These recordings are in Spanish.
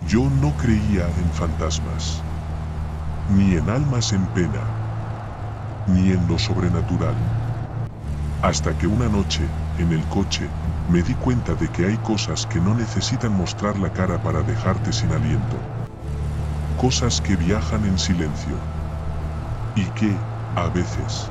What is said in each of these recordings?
Yo no creía en fantasmas, ni en almas en pena, ni en lo sobrenatural. Hasta que una noche, en el coche, me di cuenta de que hay cosas que no necesitan mostrar la cara para dejarte sin aliento. Cosas que viajan en silencio. Y que, a veces,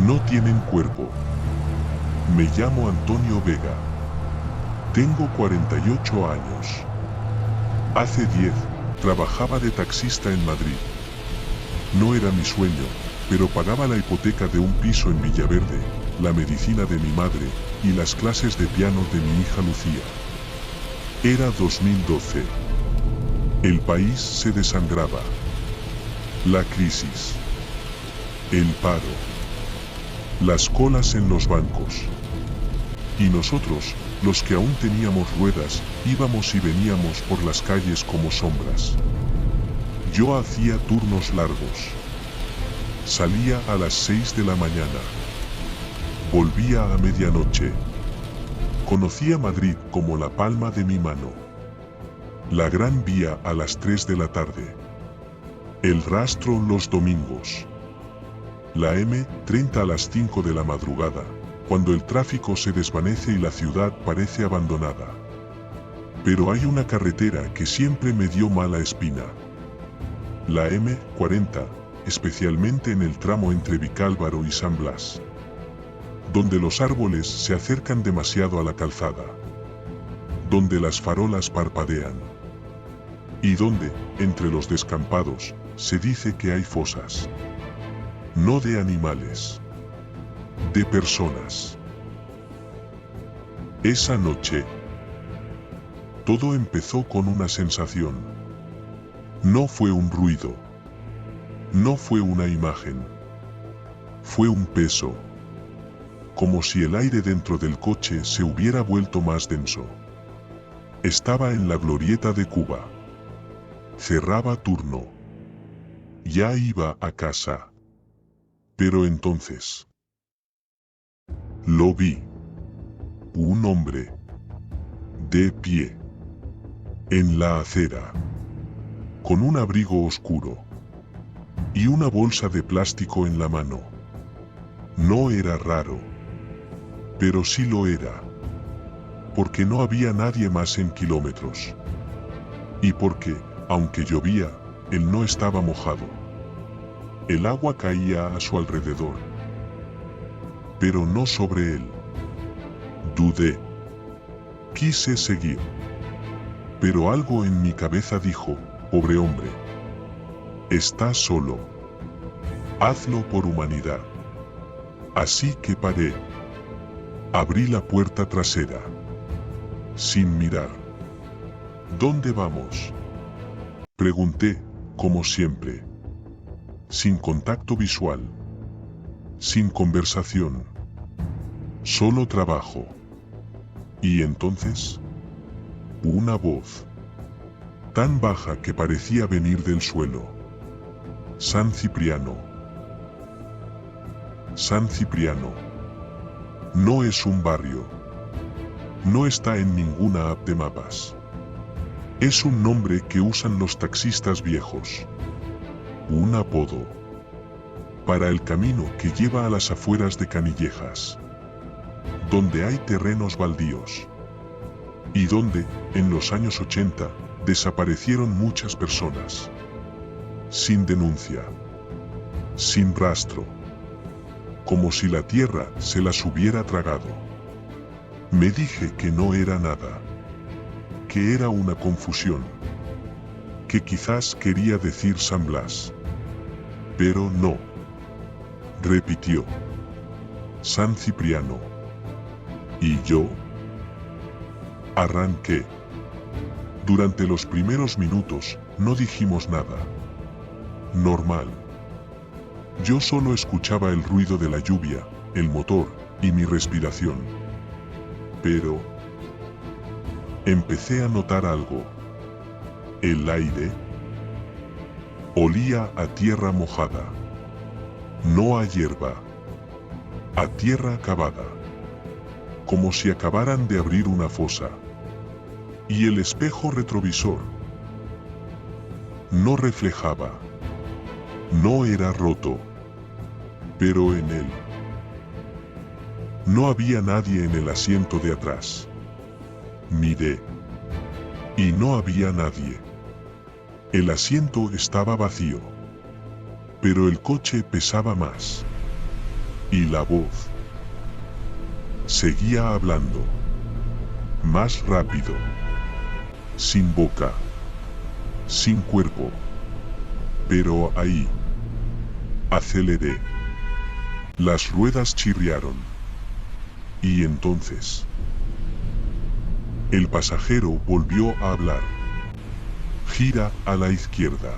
no tienen cuerpo. Me llamo Antonio Vega. Tengo 48 años. Hace 10, trabajaba de taxista en Madrid. No era mi sueño, pero pagaba la hipoteca de un piso en Villaverde, la medicina de mi madre, y las clases de piano de mi hija Lucía. Era 2012. El país se desangraba. La crisis. El paro. Las colas en los bancos. Y nosotros, los que aún teníamos ruedas, íbamos y veníamos por las calles como sombras. Yo hacía turnos largos. Salía a las 6 de la mañana. Volvía a medianoche. Conocía Madrid como la palma de mi mano. La Gran Vía a las 3 de la tarde. El Rastro los domingos. La M30 a las 5 de la madrugada, cuando el tráfico se desvanece y la ciudad parece abandonada. Pero hay una carretera que siempre me dio mala espina. La M40, especialmente en el tramo entre Vicálvaro y San Blas, donde los árboles se acercan demasiado a la calzada, donde las farolas parpadean, y donde, entre los descampados, se dice que hay fosas. No de animales, de personas. Esa noche, todo empezó con una sensación. No fue un ruido. No fue una imagen. Fue un peso. Como si el aire dentro del coche se hubiera vuelto más denso. Estaba en la glorieta de Cuba. Cerraba turno. Ya iba a casa. Pero entonces lo vi. Un hombre. De pie. En la acera. Con un abrigo oscuro. Y una bolsa de plástico en la mano. No era raro. Pero sí lo era. Porque no había nadie más en kilómetros. Y porque, aunque llovía, él no estaba mojado. El agua caía a su alrededor. Pero no sobre él. Dudé. Quise seguir. Pero algo en mi cabeza dijo, pobre hombre. Está solo. Hazlo por humanidad. Así que paré. Abrí la puerta trasera. Sin mirar. ¿Dónde vamos? Pregunté, como siempre. Sin contacto visual. Sin conversación. Solo trabajo. Y entonces, una voz. Tan baja que parecía venir del suelo. San Cipriano. San Cipriano. No es un barrio. No está en ninguna app de mapas. Es un nombre que usan los taxistas viejos. Un apodo. Para el camino que lleva a las afueras de Canillejas. Donde hay terrenos baldíos. Y donde, en los años 80, desaparecieron muchas personas. Sin denuncia. Sin rastro. Como si la tierra se las hubiera tragado. Me dije que no era nada. Que era una confusión. Que quizás quería decir San Blas. Pero no. Repitió. San Cipriano. ¿Y yo? Arranqué. Durante los primeros minutos, no dijimos nada. Normal. Yo solo escuchaba el ruido de la lluvia, el motor, y mi respiración. Pero empecé a notar algo. El aire olía a tierra mojada. No a hierba. A tierra cavada. Como si acabaran de abrir una fosa. Y el espejo retrovisor no reflejaba. No era roto. Pero en él no había nadie en el asiento de atrás. Miré. Y no había nadie. El asiento estaba vacío. Pero el coche pesaba más. Y la voz seguía hablando. Más rápido. Sin boca. Sin cuerpo. Pero ahí. Aceleré. Las ruedas chirriaron. Y entonces el pasajero volvió a hablar. Gira a la izquierda.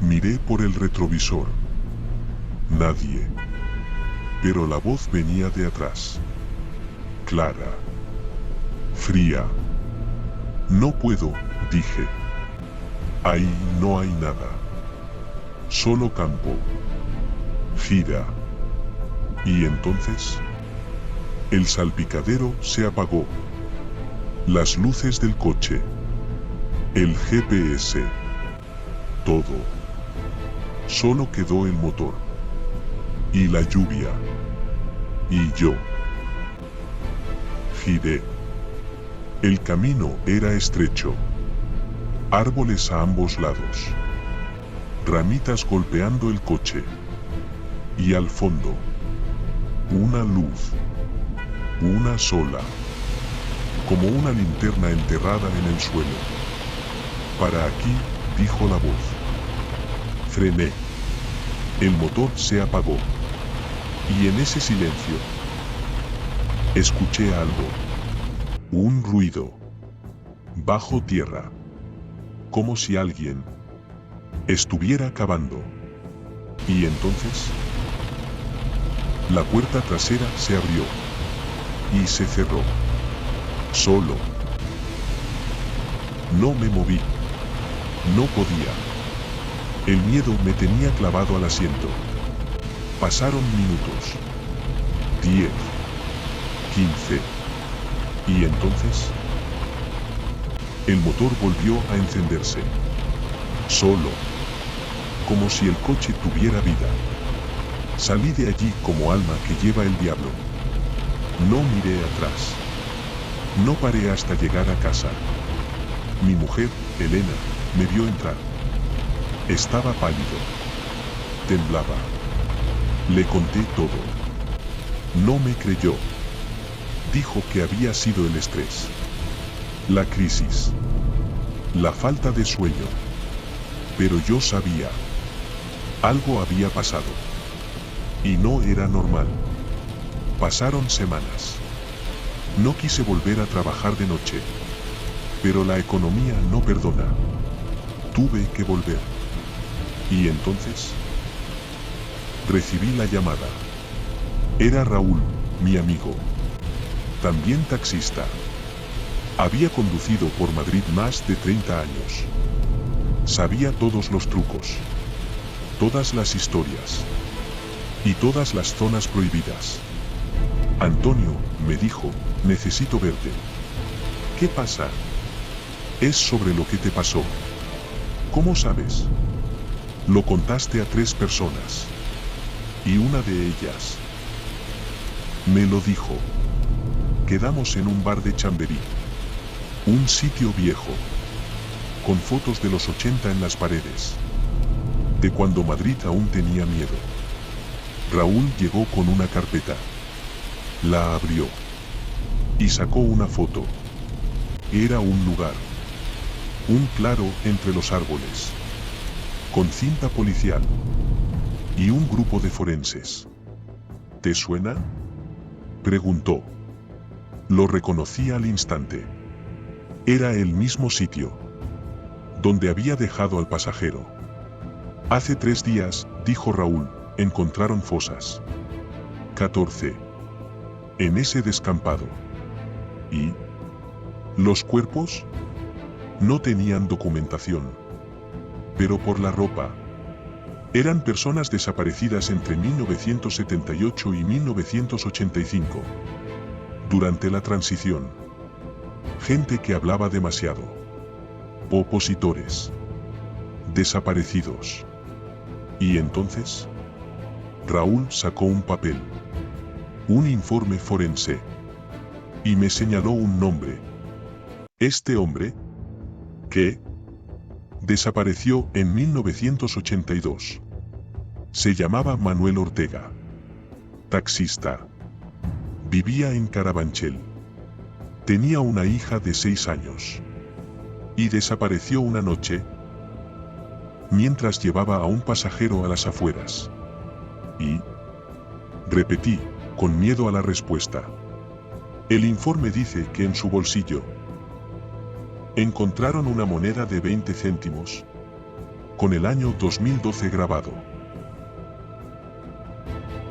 Miré por el retrovisor. Nadie. Pero la voz venía de atrás. Clara. Fría. No puedo, dije. Ahí no hay nada. Solo campo. Gira. Y entonces el salpicadero se apagó. Las luces del coche. El GPS. Todo. Solo quedó el motor. Y la lluvia. Y yo. Giré. El camino era estrecho. Árboles a ambos lados. Ramitas golpeando el coche. Y al fondo. Una luz. Una sola. Como una linterna enterrada en el suelo. Para aquí, dijo la voz. Frené. El motor se apagó. Y en ese silencio, escuché algo. Un ruido. Bajo tierra. Como si alguien estuviera cavando. Y entonces, la puerta trasera se abrió. Y se cerró. Solo. No me moví. No podía. El miedo me tenía clavado al asiento. Pasaron minutos. 10. 15. Y entonces el motor volvió a encenderse. Solo. Como si el coche tuviera vida. Salí de allí como alma que lleva el diablo. No miré atrás. No paré hasta llegar a casa. Mi mujer, Elena, me vio entrar. Estaba pálido. Temblaba. Le conté todo. No me creyó. Dijo que había sido el estrés. La crisis. La falta de sueño. Pero yo sabía. Algo había pasado. Y no era normal. Pasaron semanas. No quise volver a trabajar de noche. Pero la economía no perdona. Tuve que volver. Y entonces recibí la llamada. Era Raúl, mi amigo. También taxista. Había conducido por Madrid más de 30 años. Sabía todos los trucos. Todas las historias. Y todas las zonas prohibidas. Antonio, me dijo, necesito verte. ¿Qué pasa? Es sobre lo que te pasó. ¿Cómo sabes? Lo contaste a 3 personas. Y una de ellas me lo dijo. Quedamos en un bar de Chamberí. Un sitio viejo. Con fotos de los 80 en las paredes. De cuando Madrid aún tenía miedo. Raúl llegó con una carpeta. La abrió. Y sacó una foto. Era un lugar. Un claro entre los árboles. Con cinta policial. Y un grupo de forenses. ¿Te suena? Preguntó. Lo reconocí al instante. Era el mismo sitio. Donde había dejado al pasajero. Hace 3 días, dijo Raúl, encontraron fosas. 14. En ese descampado. ¿Y los cuerpos? No tenían documentación. Pero por la ropa. Eran personas desaparecidas entre 1978 y 1985. Durante la transición. Gente que hablaba demasiado. Opositores. Desaparecidos. ¿Y entonces? Raúl sacó un papel. Un informe forense. Y me señaló un nombre. Este hombre, que desapareció en 1982. Se llamaba Manuel Ortega. Taxista. Vivía en Carabanchel. Tenía una hija de 6 años. Y desapareció una noche mientras llevaba a un pasajero a las afueras. Y repetí, con miedo a la respuesta. El informe dice que en su bolsillo encontraron una moneda de 20 céntimos con el año 2012 grabado.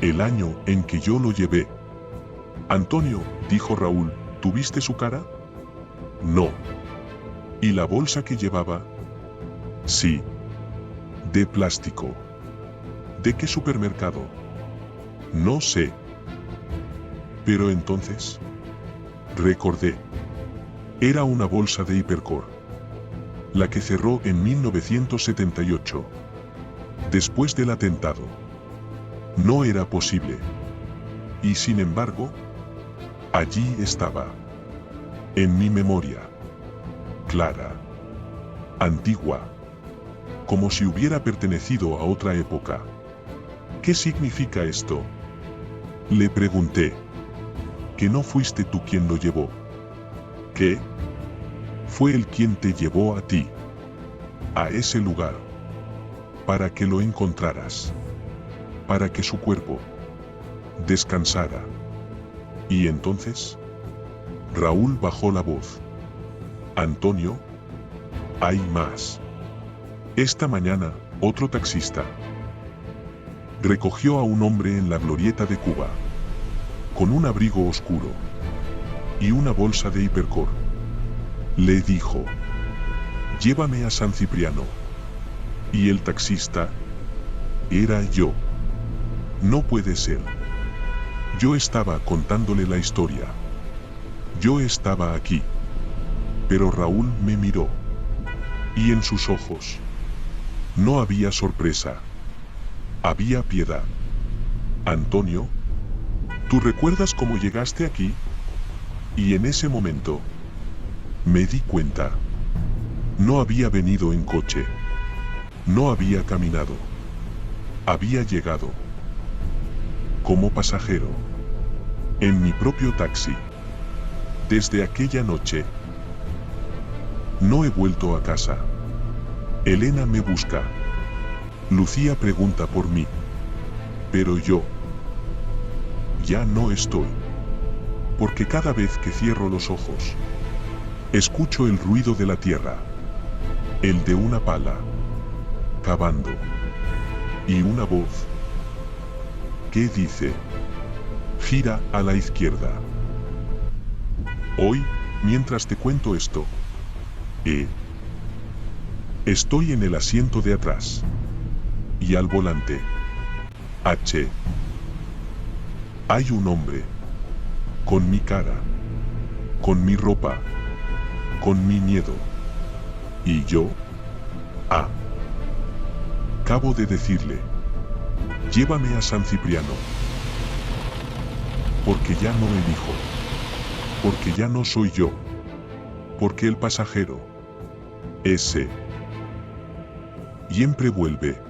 El año en que yo lo llevé. Antonio, dijo Raúl, ¿tuviste su cara? No. ¿Y la bolsa que llevaba? Sí. De plástico. ¿De qué supermercado? No sé. Pero entonces recordé. Era una bolsa de Hipercor. La que cerró en 1978. Después del atentado. No era posible. Y sin embargo, allí estaba. En mi memoria. Clara. Antigua. Como si hubiera pertenecido a otra época. ¿Qué significa esto? Le pregunté. Que no fuiste tú quien lo llevó. ¿Qué? Fue él quien te llevó a ti. A ese lugar. Para que lo encontraras. Para que su cuerpo descansara. ¿Y entonces? Raúl bajó la voz. Antonio, hay más. Esta mañana, otro taxista recogió a un hombre en la glorieta de Cuba, con un abrigo oscuro y una bolsa de Hipercor. Le dijo, llévame a San Cipriano. Y el taxista era yo. No puede ser. Yo estaba contándole la historia. Yo estaba aquí. Pero Raúl me miró. Y en sus ojos no había sorpresa. Había piedad. Antonio, ¿tú recuerdas cómo llegaste aquí? Y en ese momento me di cuenta. No había venido en coche. No había caminado. Había llegado como pasajero en mi propio taxi. Desde aquella noche no he vuelto a casa. Elena me busca. Lucía pregunta por mí. Pero yo ya no estoy. Porque cada vez que cierro los ojos, escucho el ruido de la tierra. El de una pala cavando. Y una voz que dice, gira a la izquierda. Hoy, mientras te cuento esto, estoy en el asiento de atrás. Y al volante, hay un hombre. Con mi cara. Con mi ropa. Con mi miedo. Y yo, acabo de decirle, llévame a San Cipriano. Porque ya no elijo. Porque ya no soy yo. Porque el pasajero, ese, siempre vuelve.